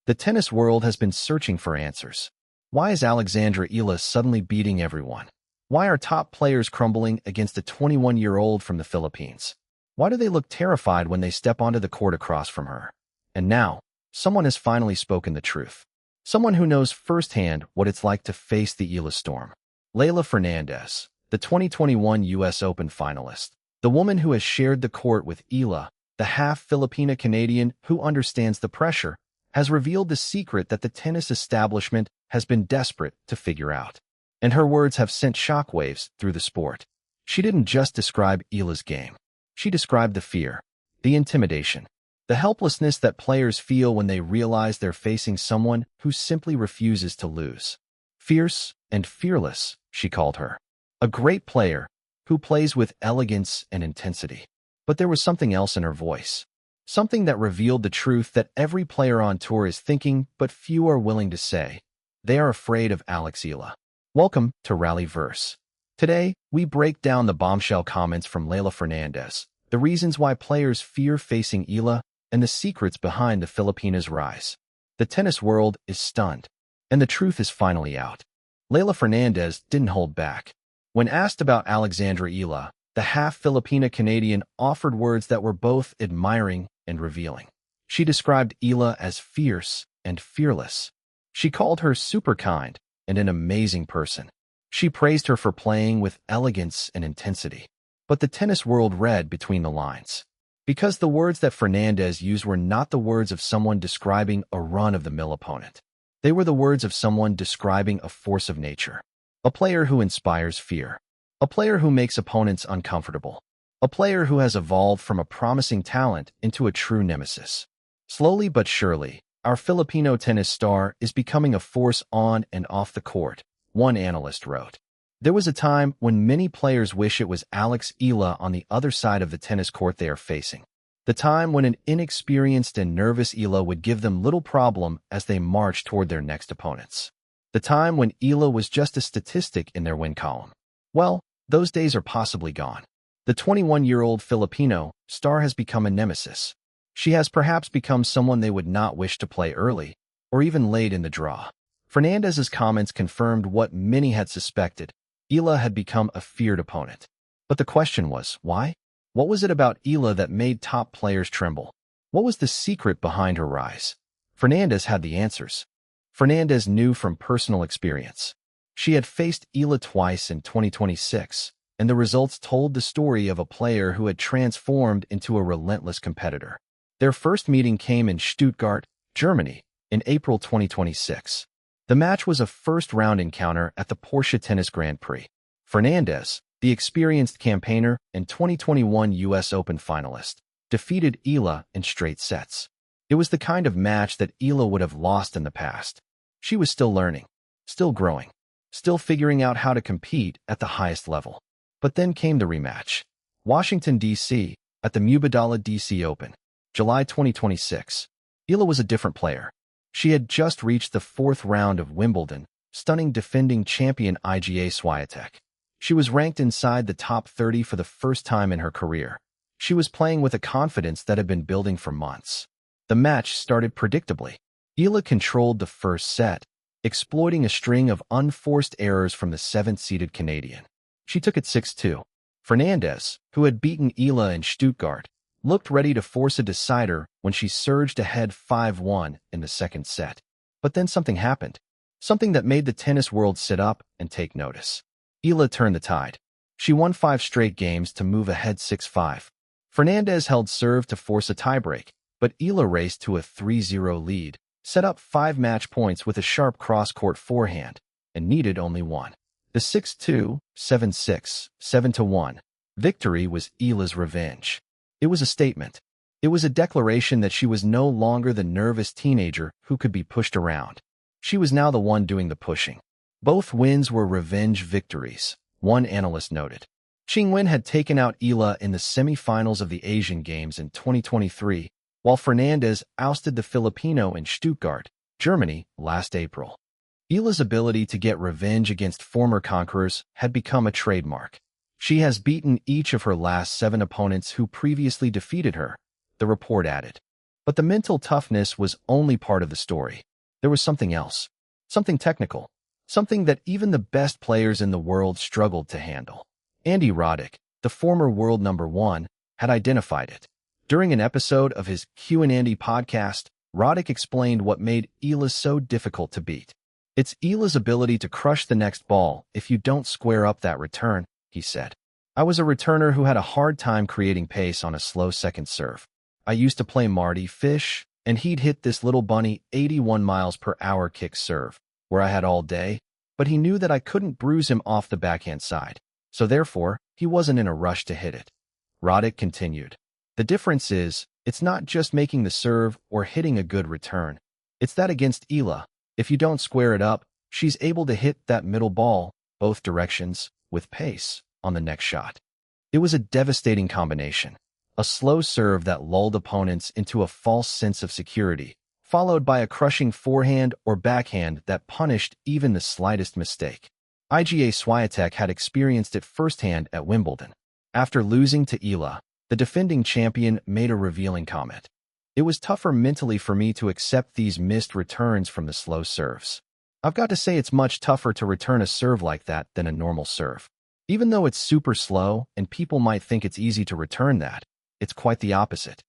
The tennis world has been searching for answers. Why is Alexandra Eala suddenly beating everyone? Why are top players crumbling against a 21-year-old from the Philippines? Why do they look terrified when they step onto the court across from her? And now, someone has finally spoken the truth. Someone who knows firsthand what it's like to face the Eala storm. Leylah Fernandez, the 2021 U.S. Open finalist. The woman who has shared the court with Eala, the half-Filipina-Canadian who understands the pressure, has revealed the secret that the tennis establishment has been desperate to figure out. And her words have sent shockwaves through the sport. She didn't just describe Eala's game. She described the fear, the intimidation, the helplessness that players feel when they realize they're facing someone who simply refuses to lose. Fierce and fearless, she called her. A great player who plays with elegance and intensity. But there was something else in her voice. Something that revealed the truth that every player on tour is thinking, but few are willing to say. They are afraid of Alex Eala. Welcome to RallyVerse. Today, we break down the bombshell comments from Leylah Fernandez, the reasons why players fear facing Eala, and the secrets behind the Filipinas' rise. The tennis world is stunned, and the truth is finally out. Leylah Fernandez didn't hold back. When asked about Alexandra Eala, the half-Filipina-Canadian offered words that were both admiring and revealing. She described Eala as fierce and fearless. She called her super kind and an amazing person. She praised her for playing with elegance and intensity. But the tennis world read between the lines. Because the words that Fernandez used were not the words of someone describing a run-of-the-mill opponent. They were the words of someone describing a force of nature. A player who inspires fear. A player who makes opponents uncomfortable. A player who has evolved from a promising talent into a true nemesis. Slowly but surely, our Filipino tennis star is becoming a force on and off the court, one analyst wrote. There was a time when many players wish it was Alex Eala on the other side of the tennis court they are facing. The time when an inexperienced and nervous Eala would give them little problem as they march toward their next opponents. The time when Eala was just a statistic in their win column. Well, those days are possibly gone. The 21-year-old Filipino star has become a nemesis. She has perhaps become someone they would not wish to play early, or even late in the draw. Fernandez's comments confirmed what many had suspected. Eala had become a feared opponent. But the question was, why? What was it about Eala that made top players tremble? What was the secret behind her rise? Fernandez had the answers. Fernandez knew from personal experience. She had faced Eala twice in 2026, and the results told the story of a player who had transformed into a relentless competitor. Their first meeting came in Stuttgart, Germany, in April 2026. The match was a first-round encounter at the Porsche Tennis Grand Prix. Fernandez, the experienced campaigner and 2021 U.S. Open finalist, defeated Eala in straight sets. It was the kind of match that Eala would have lost in the past. She was still learning, still growing, still figuring out how to compete at the highest level. But then came the rematch. Washington, D.C., at the Mubadala DC Open, July 2026. Eala was a different player. She had just reached the fourth round of Wimbledon, stunning defending champion Iga Swiatek. She was ranked inside the top 30 for the first time in her career. She was playing with a confidence that had been building for months. The match started predictably. Eala controlled the first set, exploiting a string of unforced errors from the seventh-seeded Canadian. She took it 6-2. Fernandez, who had beaten Eala in Stuttgart, looked ready to force a decider when she surged ahead 5-1 in the second set. But then something happened. Something that made the tennis world sit up and take notice. Eala turned the tide. She won 5 straight games to move ahead 6-5. Fernandez held serve to force a tiebreak, but Eala raced to a 3-0 lead, set up 5 match points with a sharp cross-court forehand, and needed only one. The 6-2, 7-6, 7-1 victory was Eala's revenge. It was a statement. It was a declaration that she was no longer the nervous teenager who could be pushed around. She was now the one doing the pushing. Both wins were revenge victories, one analyst noted. Qingwen had taken out Eala in the semifinals of the Asian Games in 2023, while Fernandez ousted the Filipino in Stuttgart, Germany, last April. Eala's ability to get revenge against former conquerors had become a trademark. She has beaten each of her last 7 opponents who previously defeated her, the report added. But the mental toughness was only part of the story. There was something else. Something technical. Something that even the best players in the world struggled to handle. Andy Roddick, the former world #1, had identified it. During an episode of his Q and Andy podcast, Roddick explained what made Eala so difficult to beat. It's Eala's ability to crush the next ball if you don't square up that return, he said. I was a returner who had a hard time creating pace on a slow second serve. I used to play Marty Fish, and he'd hit this little bunny 81 miles per hour kick serve, where I had all day, but he knew that I couldn't bruise him off the backhand side, so therefore, he wasn't in a rush to hit it. Roddick continued. The difference is, it's not just making the serve or hitting a good return. It's that against Eala, if you don't square it up, she's able to hit that middle ball, both directions, with pace, on the next shot. It was a devastating combination. A slow serve that lulled opponents into a false sense of security, followed by a crushing forehand or backhand that punished even the slightest mistake. Iga Swiatek had experienced it firsthand at Wimbledon. After losing to Eala, the defending champion made a revealing comment. It was tougher mentally for me to accept these missed returns from the slow serves. I've got to say it's much tougher to return a serve like that than a normal serve. Even though it's super slow and people might think it's easy to return that, it's quite the opposite.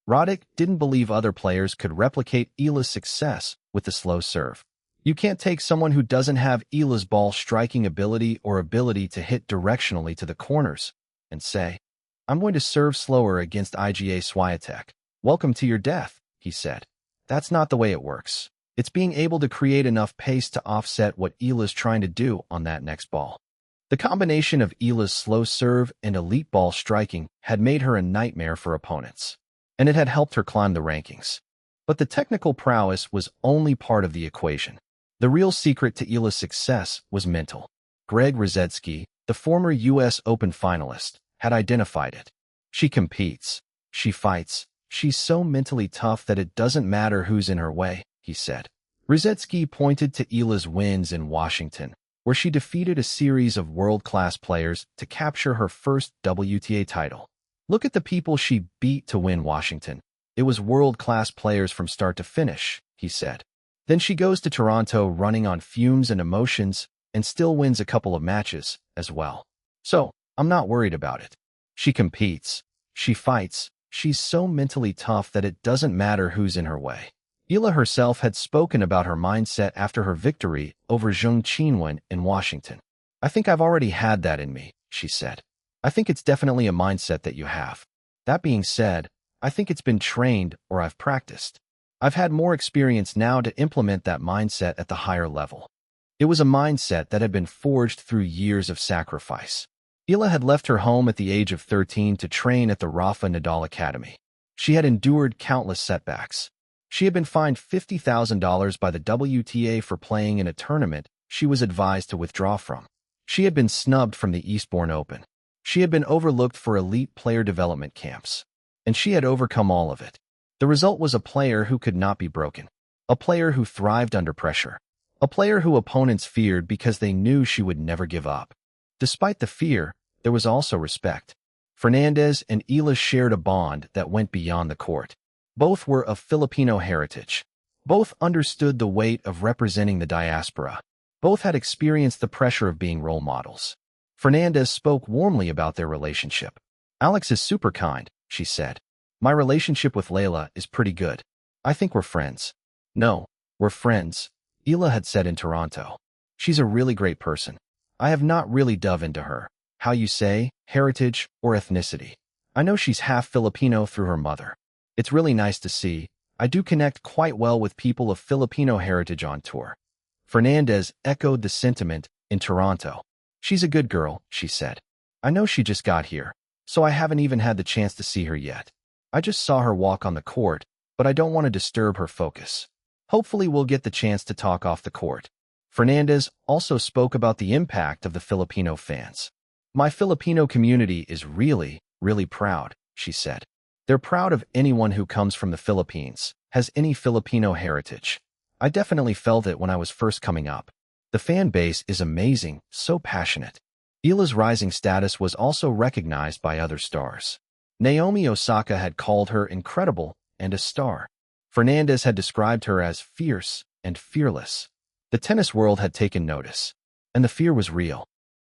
Roddick didn't believe other players could replicate Eala's success with the slow serve. You can't take someone who doesn't have Eala's ball striking ability or ability to hit directionally to the corners and say, I'm going to serve slower against Iga Swiatek. Welcome to your death, he said. That's not the way it works. It's being able to create enough pace to offset what Eala's trying to do on that next ball. The combination of Eala's slow serve and elite ball striking had made her a nightmare for opponents, and it had helped her climb the rankings. But the technical prowess was only part of the equation. The real secret to Eala's success was mental. Greg Rosetsky, the former U.S. Open finalist, had identified it. She competes. She fights. She's so mentally tough that it doesn't matter who's in her way, he said. Rosetsky pointed to Eala's wins in Washington, where she defeated a series of world-class players to capture her first WTA title. Look at the people she beat to win Washington. It was world-class players from start to finish, he said. Then she goes to Toronto running on fumes and emotions and still wins a couple of matches as well. So, I'm not worried about it. She competes. She fights. She's so mentally tough that it doesn't matter who's in her way. Eala herself had spoken about her mindset after her victory over Zheng Qinwen in Washington. I think I've already had that in me, she said. I think it's definitely a mindset that you have. That being said, I think it's been trained or I've practiced. I've had more experience now to implement that mindset at the higher level. It was a mindset that had been forged through years of sacrifice. Eala had left her home at the age of 13 to train at the Rafa Nadal Academy. She had endured countless setbacks. She had been fined $50,000 by the WTA for playing in a tournament she was advised to withdraw from. She had been snubbed from the Eastbourne Open. She had been overlooked for elite player development camps. And she had overcome all of it. The result was a player who could not be broken. A player who thrived under pressure. A player who opponents feared because they knew she would never give up. Despite the fear, there was also respect. Fernandez and Eala shared a bond that went beyond the court. Both were of Filipino heritage. Both understood the weight of representing the diaspora. Both had experienced the pressure of being role models. Fernandez spoke warmly about their relationship. Alex is super kind, she said. My relationship with Leylah is pretty good. I think we're friends. No, we're friends, Eala had said in Toronto. She's a really great person. I have not really dove into her, how you say, heritage or ethnicity. I know she's half Filipino through her mother. It's really nice to see. I do connect quite well with people of Filipino heritage on tour. Fernandez echoed the sentiment in Toronto. She's a good girl, she said. I know she just got here, so I haven't even had the chance to see her yet. I just saw her walk on the court, but I don't want to disturb her focus. Hopefully we'll get the chance to talk off the court. Fernandez also spoke about the impact of the Filipino fans. My Filipino community is really, really proud, she said. They're proud of anyone who comes from the Philippines, has any Filipino heritage. I definitely felt it when I was first coming up. The fan base is amazing, so passionate. Eala's rising status was also recognized by other stars. Naomi Osaka had called her incredible and a star. Fernandez had described her as fierce and fearless. The tennis world had taken notice, and the fear was real.